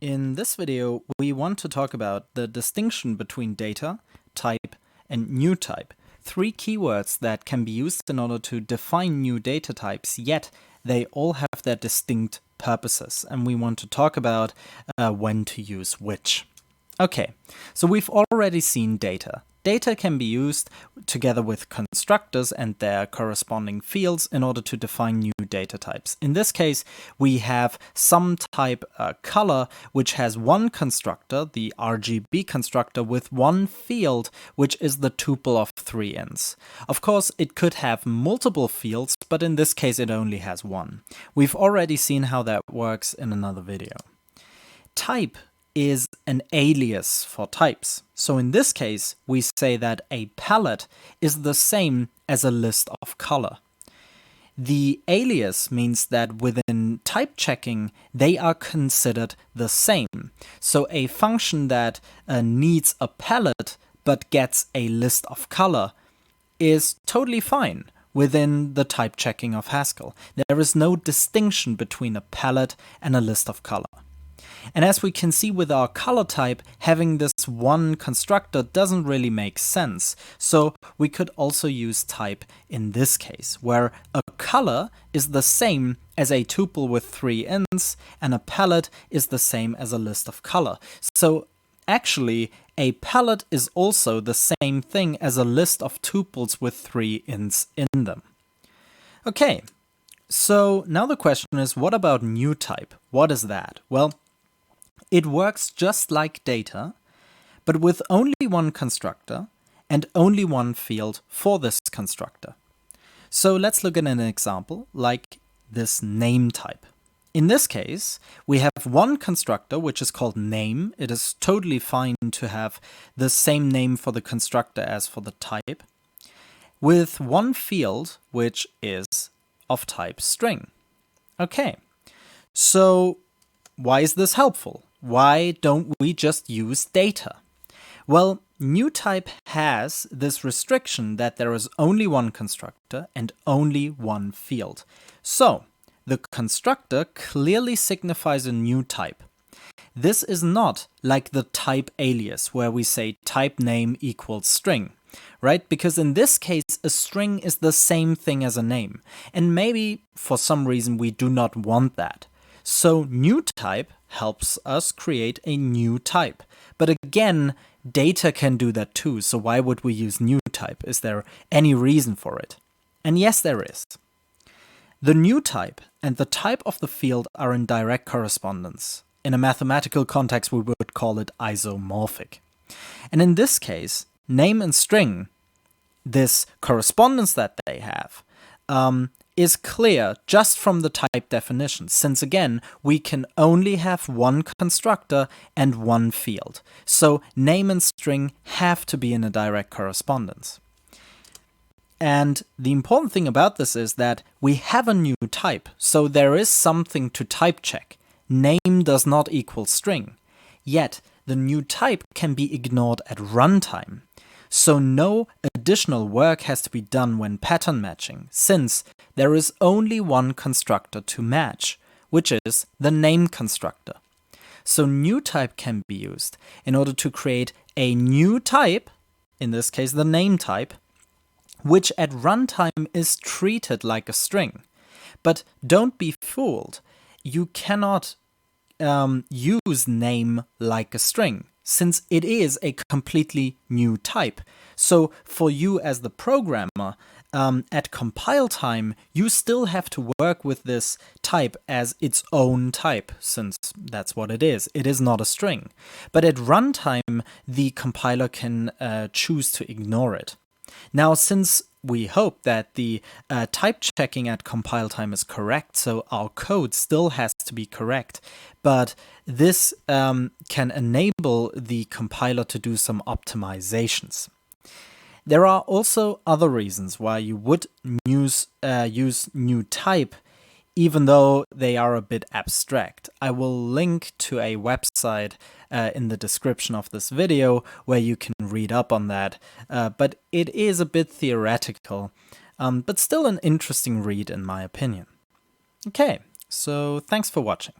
In this video, we want to talk about the distinction between data, type, and new type. Three keywords that can be used in order to define new data types, yet they all have their distinct purposes, and we want to talk about when to use which. Okay, so we've already seen data. Data can be used together with constructors and their corresponding fields in order to define new data types. In this case, we have some type color, which has one constructor, the RGB constructor, with one field, which is the tuple of 3 ints. Of course, it could have multiple fields, but in this case, it only has one. We've already seen how that works in another video. Type is an alias for types. So in this case, we say that a palette is the same as a list of color. The alias means that within type checking, they are considered the same. So a function that needs a palette but gets a list of color is totally fine within the type checking of Haskell. There is no distinction between a palette and a list of color. And as we can see with our color type, having this one constructor doesn't really make sense. So we could also use type in this case, where a color is the same as a tuple with 3 ints, and a palette is the same as a list of color. So actually, a palette is also the same thing as a list of tuples with 3 ints in them. Okay, so now the question is, what about new type? What is that? Well, it works just like data, but with only one constructor and only one field for this constructor. So let's look at an example like this name type. In this case, we have one constructor which is called name. It is totally fine to have the same name for the constructor as for the type, with one field which is of type string. Okay, so why is this helpful? Why don't we just use data? Well, new type has this restriction that there is only one constructor and only one field. So the constructor clearly signifies a new type. This is not like the type alias where we say type name equals string, right? Because in this case, a string is the same thing as a name. And maybe for some reason we do not want that. So new type helps us create a new type. But again, data can do that too, so why would we use new type? Is there any reason for it? And yes, there is. The new type and the type of the field are in direct correspondence. In a mathematical context, we would call it isomorphic. And in this case, name and string, this correspondence that they have, is clear just from the type definition, since again, we can only have one constructor and one field. So name and string have to be in a direct correspondence. And the important thing about this is that we have a new type, so there is something to type check. Name does not equal string. Yet, the new type can be ignored at runtime. So no additional work has to be done when pattern matching, since there is only one constructor to match, which is the name constructor. So new type can be used in order to create a new type, in this case the name type, which at runtime is treated like a string. But don't be fooled, you cannot use name like a string, since it is a completely new type. So for you as the programmer, at compile time, you still have to work with this type as its own type, since that's what it is. It is not a string. But at runtime, the compiler can choose to ignore it. Now, since we hope that the type checking at compile time is correct, so our code still has to be correct, but this can enable the compiler to do some optimizations. There are also other reasons why you would use new type, even though they are a bit abstract. I will link to a website in the description of this video where you can read up on that, but it is a bit theoretical, but still an interesting read in my opinion. Okay, so thanks for watching.